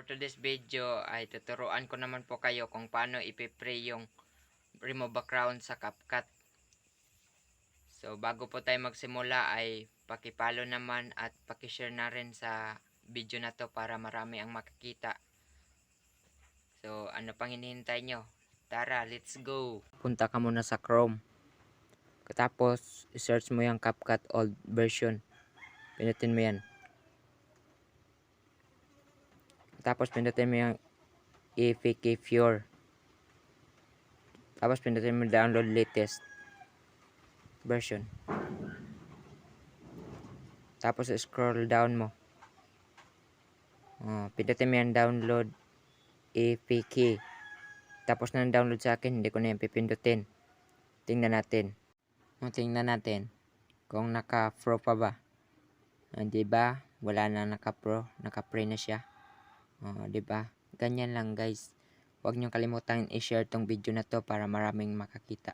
today's video ay tuturuan ko naman po kayo kung paano ipi-pre yung remove background sa CapCut. So bago po tayo magsimula ay paki-follow naman at paki-share na rin sa video na to para marami ang makikita. So ano pang hinihintay nyo? Tara, let's go! Punta ka muna sa Chrome. Tapos i-search mo yung CapCut old version. Pinutin mo yan. Tapos pindutin mo yung APK Pure. Tapos pindutin mo download latest version. Tapos scroll down mo. Pindutin mo yung download APK. Tapos na download sa akin, hindi ko na yung pipindutin. Tingnan natin. Tingnan natin kung naka-pro pa ba. Diba? Wala na naka-pro. Naka-pre na siya. Diba? Ganyan lang guys. Huwag niyong kalimutan i-share tong video na to para maraming makakita.